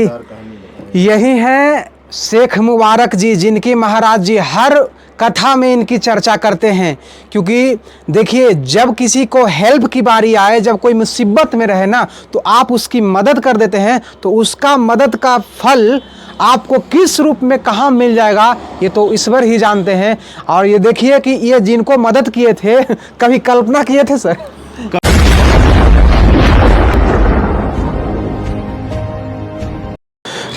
यही हैं शेख मुबारक जी, जिनकी महाराज जी हर कथा में इनकी चर्चा करते हैं। क्योंकि देखिए, जब किसी को हेल्प की बारी आए, जब कोई मुसीबत में रहे ना, तो आप उसकी मदद कर देते हैं, तो उसका मदद का फल आपको किस रूप में कहाँ मिल जाएगा, ये तो ईश्वर ही जानते हैं। और ये देखिए कि ये जिनको मदद किए थे, कभी कल्पना किए थे सर?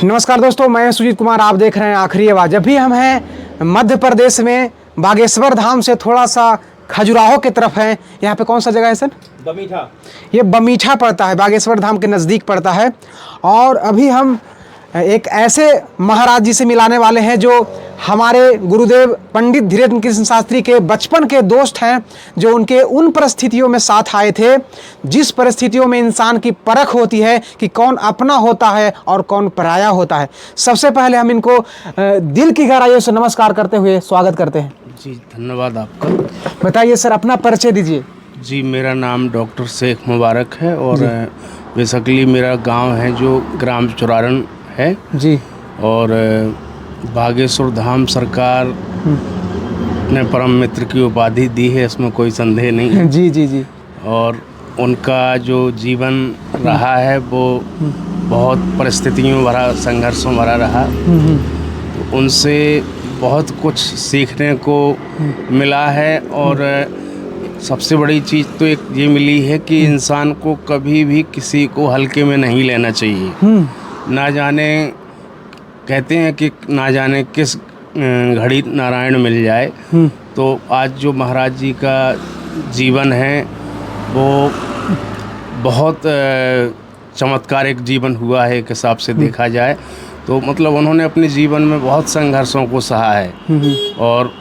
नमस्कार दोस्तों, मैं सुजीत कुमार, आप देख रहे हैं आखिरी आवाज़। जब भी हम हैं मध्य प्रदेश में बागेश्वर धाम से थोड़ा सा खजुराहो की तरफ है। यहाँ पे कौन सा जगह है सर? बमीठा। ये बमीठा पड़ता है, बागेश्वर धाम के नज़दीक पड़ता है। और अभी हम एक ऐसे महाराज जी से मिलाने वाले हैं जो हमारे गुरुदेव पंडित धीरेन्द्र कृष्ण शास्त्री के बचपन के दोस्त हैं, जो उनके उन परिस्थितियों में साथ आए थे जिस परिस्थितियों में इंसान की परख होती है कि कौन अपना होता है और कौन पराया होता है। सबसे पहले हम इनको दिल की गहराइयों से नमस्कार करते हुए स्वागत करते हैं। जी धन्यवाद आपका। बताइए सर, अपना परिचय दीजिए। जी, मेरा नाम डॉक्टर शेख मुबारक है और बेसिकली मेरा गांव है जो ग्राम चुरारण है जी। और बागेश्वर धाम सरकार ने परम मित्र की उपाधि दी है, इसमें कोई संदेह नहीं है। जी जी जी। और उनका जो जीवन रहा है वो बहुत परिस्थितियों भरा, संघर्षों भरा रहा। तो उनसे बहुत कुछ सीखने को मिला है। और सबसे बड़ी चीज़ तो एक ये मिली है कि इंसान को कभी भी किसी को हल्के में नहीं लेना चाहिए। ना जाने, कहते हैं कि ना जाने किस घड़ी नारायण मिल जाए। तो आज जो महाराज जी का जीवन है वो बहुत चमत्कारिक जीवन हुआ है। एक हिसाब से देखा जाए तो मतलब उन्होंने अपने जीवन में बहुत संघर्षों को सहा है और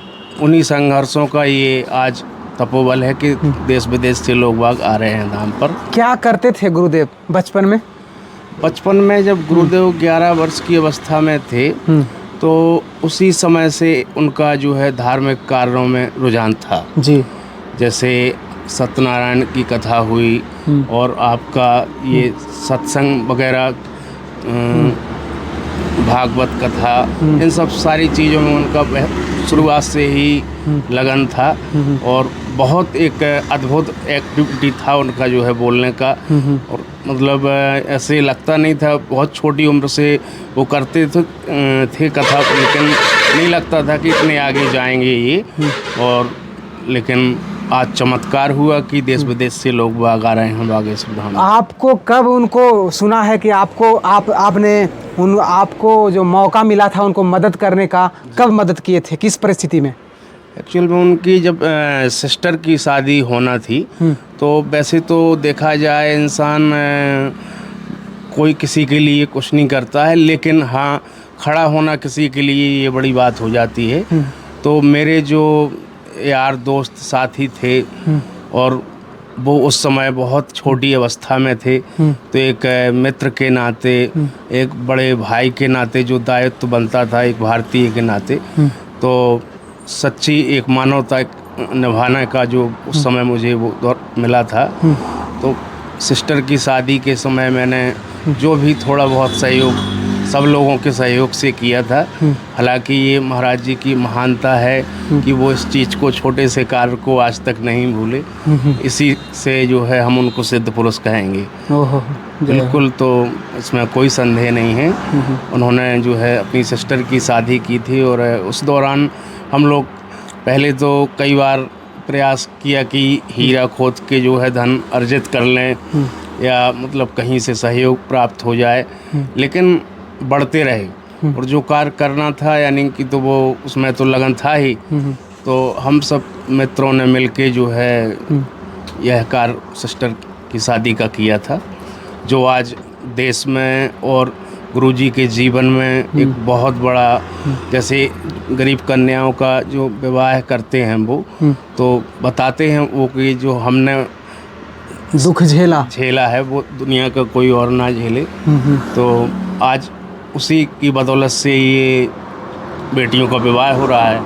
उन्हीं संघर्षों का ये आज तपोबल है कि देश विदेश से लोग बाग आ रहे हैं धाम पर। क्या करते थे गुरुदेव बचपन में? बचपन में जब गुरुदेव 11 वर्ष की अवस्था में थे तो उसी समय से उनका जो है धार्मिक कार्यों में रुझान था। जी। जैसे सत्यनारायण की कथा हुई और आपका ये सत्संग वगैरह, भागवत कथा, इन सब सारी चीज़ों में उनका शुरुआत से ही लगन था। और बहुत एक अद्भुत एक्टिविटी था उनका जो है बोलने का। और मतलब ऐसे लगता नहीं था, बहुत छोटी उम्र से वो करते थे कथा, लेकिन नहीं लगता था कि इतने आगे जाएंगे ये। और लेकिन आज चमत्कार हुआ कि देश विदेश से लोग बाग आ रहे हैं बागेश्वर धाम। आपको कब उनको सुना है कि आपको जो मौका मिला था उनको मदद करने का, कब मदद किए थे, किस परिस्थिति में? एक्चुअल में उनकी जब सिस्टर की शादी होना थी तो वैसे तो देखा जाए इंसान कोई किसी के लिए कुछ नहीं करता है, लेकिन हाँ खड़ा होना किसी के लिए ये बड़ी बात हो जाती है। तो मेरे जो यार दोस्त साथी थे और वो उस समय बहुत छोटी अवस्था में थे, तो एक मित्र के नाते, एक बड़े भाई के नाते जो दायित्व बनता था एक भारतीय के नाते, तो सच्ची एक मानवता निभाने का जो उस समय मुझे वो दौर मिला था। तो सिस्टर की शादी के समय मैंने जो भी थोड़ा बहुत सहयोग सब लोगों के सहयोग से किया था। हालांकि ये महाराज जी की महानता है कि वो इस चीज़ को, छोटे से कार्य को आज तक नहीं भूले। इसी से जो है हम उनको सिद्ध पुरुष कहेंगे। बिल्कुल, तो इसमें कोई संदेह नहीं है। उन्होंने जो है अपनी सिस्टर की शादी की थी और उस दौरान हम लोग पहले तो कई बार प्रयास किया कि हीरा खोद के जो है धन अर्जित कर लें या मतलब कहीं से सहयोग प्राप्त हो जाए, लेकिन बढ़ते रहे। और जो कार्य करना था यानी कि तो वो उसमें तो लगन था ही। तो हम सब मित्रों ने मिलके जो है यह कार्य सिस्टर की शादी का किया था, जो आज देश में और गुरुजी के जीवन में एक बहुत बड़ा, जैसे गरीब कन्याओं का जो विवाह करते हैं वो तो बताते हैं वो कि जो हमने दुख झेला है वो दुनिया का कोई और ना झेले। तो आज उसी की बदौलत से ये बेटियों का विवाह हो रहा है।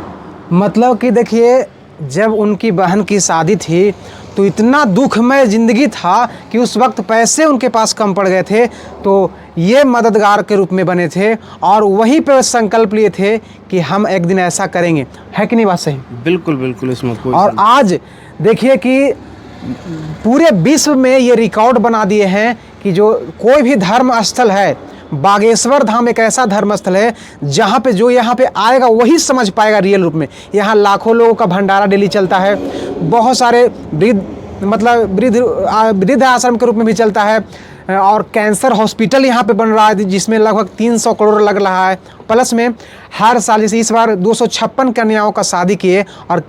मतलब कि देखिए, जब उनकी बहन की शादी थी तो इतना दुखमय ज़िंदगी था कि उस वक्त पैसे उनके पास कम पड़ गए थे। तो ये मददगार के रूप में बने थे और वहीं पे संकल्प लिए थे कि हम एक दिन ऐसा करेंगे। है कि नहीं बात सही? बिल्कुल बिल्कुल, इसमें कोई और आज देखिए कि पूरे विश्व में ये रिकॉर्ड बना दिए हैं कि जो कोई भी धर्म स्थल है, बागेश्वर धाम एक ऐसा धर्म स्थल है जहाँ पे जो यहाँ पे आएगा वही समझ पाएगा रियल रूप में। यहाँ लाखों लोगों का भंडारा डेली चलता है, बहुत सारे वृद्ध आश्रम के रूप में भी चलता है, और कैंसर हॉस्पिटल यहाँ पे बन रहा है जिसमें लगभग 300 करोड़ लग रहा है। प्लस में हर साल, जैसे इस बार 256 कन्याओं का शादी किए और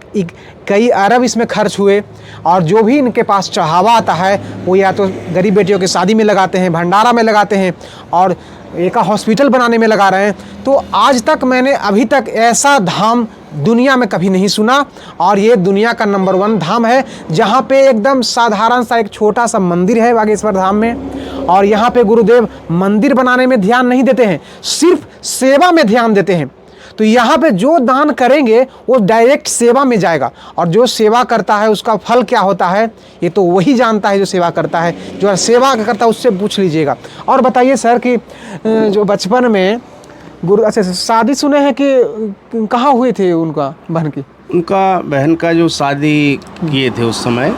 कई अरब इसमें खर्च हुए, और जो भी इनके पास चढ़ावा आता है वो या तो गरीब बेटियों की शादी में लगाते हैं, भंडारा में लगाते हैं, और एक हॉस्पिटल बनाने में लगा रहे हैं। तो आज तक मैंने अभी तक ऐसा धाम दुनिया में कभी नहीं सुना, और ये दुनिया का नंबर 1 धाम है जहाँ पे एकदम साधारण सा एक छोटा सा मंदिर है बागेश्वर धाम में, और यहाँ पे गुरुदेव मंदिर बनाने में ध्यान नहीं देते हैं, सिर्फ सेवा में ध्यान देते हैं। तो यहाँ पे जो दान करेंगे वो डायरेक्ट सेवा में जाएगा, और जो सेवा करता है उसका फल क्या होता है ये तो वही जानता है जो सेवा करता है। जो सेवा करता है उससे पूछ लीजिएगा। और बताइए सर कि जो बचपन में अच्छा शादी सुने हैं कि कहाँ हुए थे उनका बहन की? उनका बहन का जो शादी किए थे उस समय,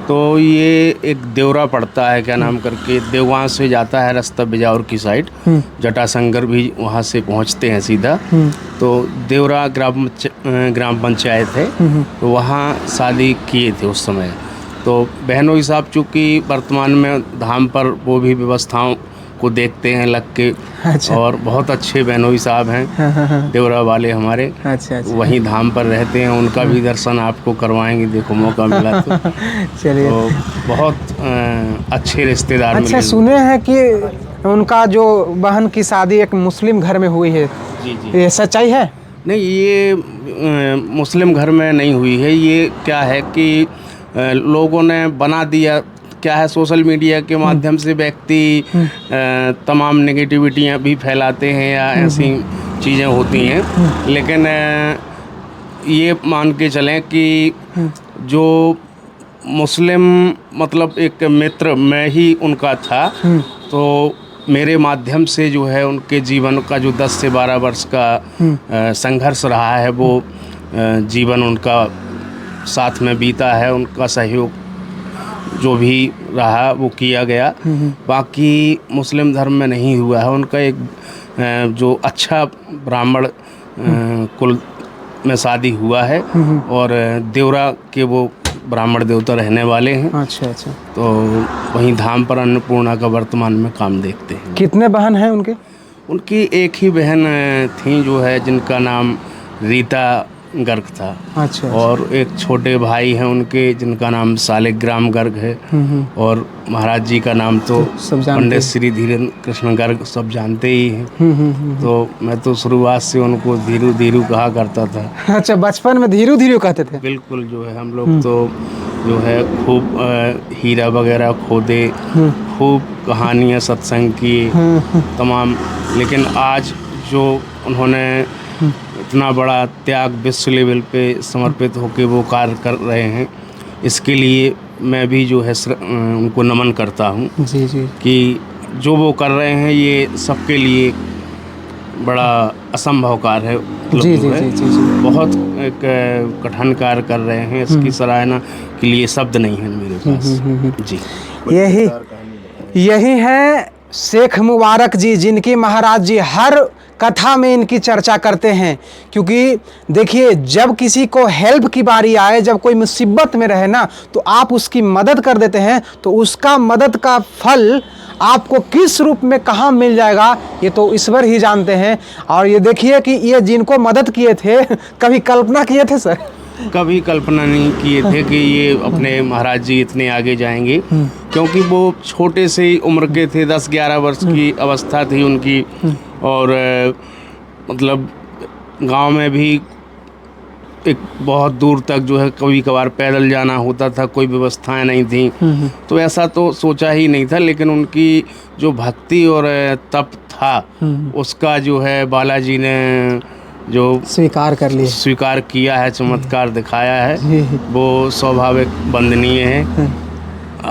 तो ये एक देवरा पड़ता है, क्या नाम करके, देवगांव से जाता है रास्ता बिजावर की साइड, जटाशंकर भी वहाँ से पहुँचते हैं सीधा। तो देवरा ग्राम पंचायत है, तो वहाँ शादी किए थे उस समय। तो बहनोई साहब चूँकि वर्तमान में धाम पर वो भी व्यवस्थाओं को देखते हैं लग के। अच्छा। और बहुत अच्छे बहनोई साहब हैं देवरा वाले हमारे। अच्छा। वहीं धाम पर रहते हैं, उनका भी दर्शन आपको करवाएंगे, देखो मौका मिला तो। चलिए। तो बहुत अच्छे रिश्तेदार अच्छा, मिले। सुने हैं कि उनका जो बहन की शादी एक मुस्लिम घर में हुई है, जी जी। ये सच्चाई है? नहीं, ये मुस्लिम घर में नहीं हुई है। ये क्या है कि लोगों ने बना दिया, क्या है, सोशल मीडिया के माध्यम से व्यक्ति तमाम नेगेटिविटियाँ भी फैलाते हैं या ऐसी चीज़ें होती हैं। लेकिन ये मान के चलें कि जो मुस्लिम मतलब एक मित्र मैं ही उनका था, तो मेरे माध्यम से जो है उनके जीवन का जो 10 से 12 वर्ष का संघर्ष रहा है, वो जीवन उनका साथ में बीता है। उनका सहयोग जो भी रहा वो किया गया। बाकी मुस्लिम धर्म में नहीं हुआ है। उनका एक जो अच्छा ब्राह्मण कुल में शादी हुआ है, और देवरा के वो ब्राह्मण देवता रहने वाले हैं। अच्छा अच्छा। तो वहीं धाम पर अन्नपूर्णा का वर्तमान में काम देखते हैं। कितने बहन हैं उनके? उनकी एक ही बहन थी जो है, जिनका नाम रीता गर्ग था। अच्छा। और एक छोटे भाई हैं उनके जिनका नाम सालिग्राम गर्ग है। और महाराज जी का नाम तो पंडित श्री धीरेन्द्र कृष्ण गर्ग सब जानते ही हैं। तो मैं तो शुरुआत से उनको धीरू धीरू कहा करता था। अच्छा, बचपन में धीरू धीरू कहते थे? बिल्कुल। जो है हम लोग तो जो है खूब हीरा वगैरह खोदे, खूब कहानियाँ सत्संग की तमाम। लेकिन आज जो उन्होंने इतना बड़ा त्याग विश्व लेवल पे समर्पित होकर वो कार्य कर रहे हैं, इसके लिए मैं भी जो है उनको नमन करता हूँ। जी जी। कि जो वो कर रहे हैं ये सबके लिए बड़ा असंभव कार्य है। जी जी जी जी। बहुत एक कठिन कार्य कर रहे हैं, इसकी सराहना के लिए शब्द नहीं है मेरे पास। जी। यही है शेख मुबारक जी, जिनकी महाराज जी हर कथा में इनकी चर्चा करते हैं। क्योंकि देखिए, जब किसी को हेल्प की बारी आए, जब कोई मुसीबत में रहे ना, तो आप उसकी मदद कर देते हैं, तो उसका मदद का फल आपको किस रूप में कहाँ मिल जाएगा ये तो ईश्वर ही जानते हैं। और ये देखिए कि ये जिनको मदद किए थे, कभी कल्पना किए थे सर? कभी कल्पना नहीं किए थे कि ये अपने महाराज जी इतने आगे जाएंगे, क्योंकि वो छोटे से ही उम्र के थे, 10-11 वर्ष की अवस्था थी उनकी। और मतलब गांव में भी एक बहुत दूर तक जो है कभी कभार पैदल जाना होता था, कोई व्यवस्थाएं नहीं थी। तो ऐसा तो सोचा ही नहीं था। लेकिन उनकी जो भक्ति और तप था, उसका जो है बालाजी ने जो स्वीकार किया है, चमत्कार दिखाया है, वो स्वाभाविक वंदनीय है,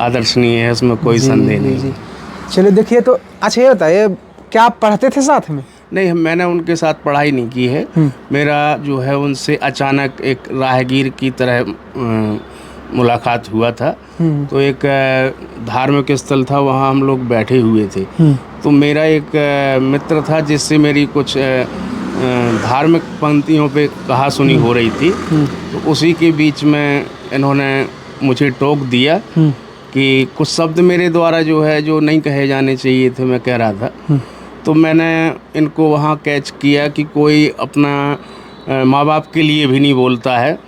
आदर्शनीय है, इसमें कोई संदेह नहीं। चलिए देखिए, तो अच्छा ये बताइए, क्या आप पढ़ते थे साथ में? नहीं, मैंने उनके साथ पढ़ाई नहीं की है। मेरा जो है उनसे अचानक एक राहगीर की तरह मुलाकात हुआ था। तो एक धार्मिक स्थल था, वहाँ हम लोग बैठे हुए थे। तो मेरा एक मित्र था जिससे मेरी कुछ धार्मिक पंक्तियों पे कहा सुनी हो रही थी। तो उसी के बीच में इन्होंने मुझे टोक दिया कि कुछ शब्द मेरे द्वारा जो है जो नहीं कहे जाने चाहिए थे, मैं कह रहा था। तो मैंने इनको वहाँ कैच किया कि कोई अपना माँ बाप के लिए भी नहीं बोलता है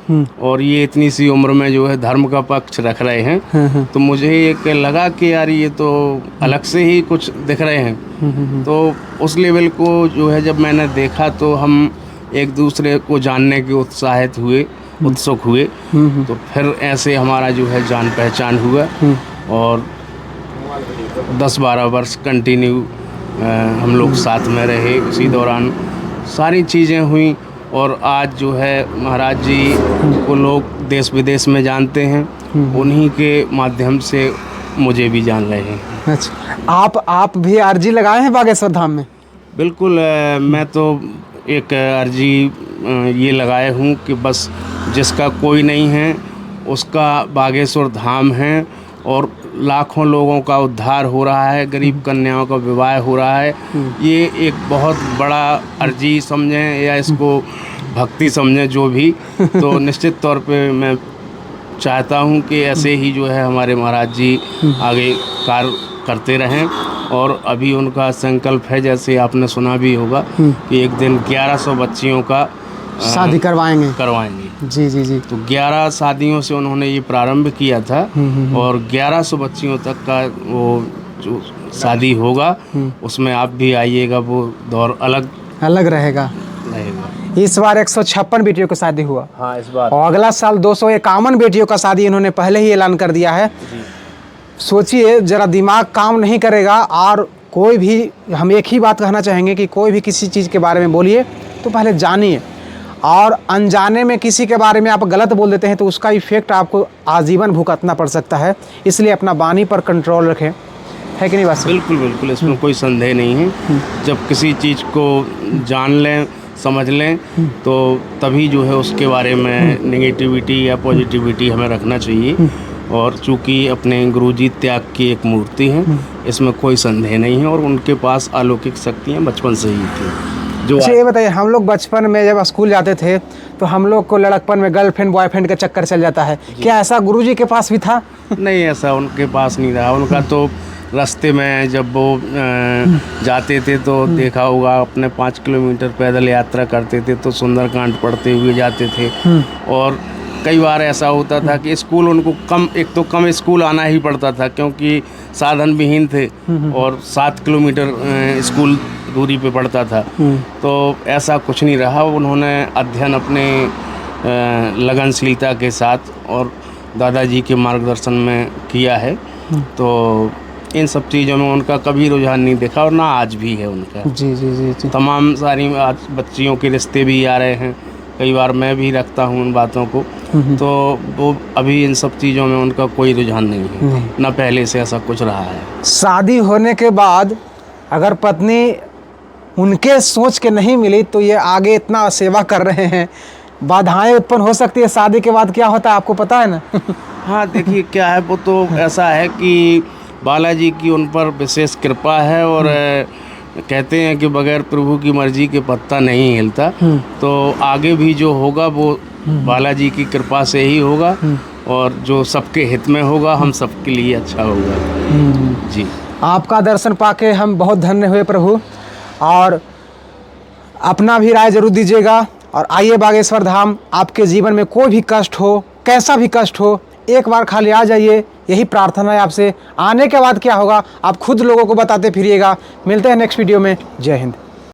और ये इतनी सी उम्र में जो है धर्म का पक्ष रख रहे हैं। तो मुझे एक लगा कि यार ये तो अलग से ही कुछ दिख रहे हैं। तो उस लेवल को जो है जब मैंने देखा तो हम एक दूसरे को जानने के उत्सुक हुए। तो फिर ऐसे हमारा जो है जान पहचान हुआ और 10-12 वर्ष कंटिन्यू हम लोग साथ में रहे। उसी दौरान सारी चीज़ें हुई और आज जो है महाराज जी को लोग देश विदेश में जानते हैं। उन्हीं के माध्यम से मुझे भी जान रहे हैं। अच्छा, आप भी अर्जी लगाए हैं बागेश्वर धाम में? बिल्कुल, मैं तो एक अर्जी ये लगाए हूँ कि बस जिसका कोई नहीं है उसका बागेश्वर धाम है और लाखों लोगों का उद्धार हो रहा है, गरीब कन्याओं का विवाह हो रहा है। ये एक बहुत बड़ा अर्जी समझें या इसको भक्ति समझें जो भी। तो निश्चित तौर पे मैं चाहता हूँ कि ऐसे ही जो है हमारे महाराज जी आगे कार्य करते रहें। और अभी उनका संकल्प है, जैसे आपने सुना भी होगा, कि एक दिन 1100 बच्चियों का शादी करवाएंगे। जी जी जी। तो 11 शादियों से उन्होंने ये प्रारंभ किया था और 1100 बच्चियों तक का वो जो शादी होगा उसमें आप भी आइएगा। वो दौर अलग रहेगा। इस बार 156 बेटियों की शादी हुआ। हाँ, इस बार। और अगला साल 251 बेटियों का शादी इन्होंने पहले ही ऐलान कर दिया है। सोचिए जरा, दिमाग काम नहीं करेगा। और कोई भी, हम एक ही बात कहना चाहेंगे कि कोई भी किसी चीज़ के बारे में बोलिए तो पहले जानिए, और अनजाने में किसी के बारे में आप गलत बोल देते हैं तो उसका इफेक्ट आपको आजीवन भुगतना पड़ सकता है। इसलिए अपना वाणी पर कंट्रोल रखें, है कि नहीं बात? बिल्कुल बिल्कुल, इसमें कोई संदेह नहीं है। जब किसी चीज़ को जान लें, समझ लें, तो तभी जो है उसके बारे में नेगेटिविटी या पॉजिटिविटी हमें रखना चाहिए। और चूँकि अपने गुरुजी त्याग की एक मूर्ति हैं, इसमें कोई संदेह नहीं है। और उनके पास अलौकिक शक्तियाँ बचपन से ही थी। अच्छा, ये बताइए, हम लोग बचपन में जब स्कूल जाते थे तो हम लोग को लड़कपन में गर्लफ्रेंड बॉयफ्रेंड का चक्कर चल जाता है। क्या ऐसा गुरुजी के पास भी था? नहीं, ऐसा उनके पास नहीं रहा। उनका तो रास्ते में जब वो जाते थे तो देखा होगा, अपने 5 किलोमीटर पैदल यात्रा करते थे तो सुंदरकांड पढ़ते हुए जाते थे। और कई बार ऐसा होता था कि स्कूल उनको कम स्कूल आना ही पड़ता था क्योंकि साधन विहीन थे और 7 किलोमीटर स्कूल दूरी पे पड़ता था। तो ऐसा कुछ नहीं रहा। उन्होंने अध्ययन अपने लगनशीलता के साथ और दादाजी के मार्गदर्शन में किया है। तो इन सब चीज़ों में उनका कभी रुझान नहीं देखा और ना आज भी है उनका। जी जी जी जी। तमाम सारी आज बच्चियों के रिश्ते भी आ रहे हैं, कई बार मैं भी रखता हूँ उन बातों को। तो वो अभी इन सब चीज़ों में उनका कोई रुझान नहीं है, ना पहले से ऐसा कुछ रहा है। शादी होने के बाद अगर पत्नी उनके सोच के नहीं मिली तो ये आगे इतना सेवा कर रहे हैं, बाधाएं उत्पन्न हो सकती है। शादी के बाद क्या होता है आपको पता है ना? हाँ, देखिए क्या है, वो तो ऐसा है कि बालाजी की उन पर विशेष कृपा है और कहते हैं कि बगैर प्रभु की मर्जी के पत्ता नहीं हिलता। तो आगे भी जो होगा वो बालाजी की कृपा से ही होगा और जो सबके हित में होगा, हम सबके लिए अच्छा होगा। जी, आपका दर्शन पाके हम बहुत धन्य हुए प्रभु। और अपना भी राय जरूर दीजिएगा और आइए बागेश्वर धाम। आपके जीवन में कोई भी कष्ट हो, कैसा भी कष्ट हो, एक बार खाली आ जाइए, यही प्रार्थना है आपसे। आने के बाद क्या होगा आप खुद लोगों को बताते फिरिएगा। मिलते हैं नेक्स्ट वीडियो में। जय हिंद।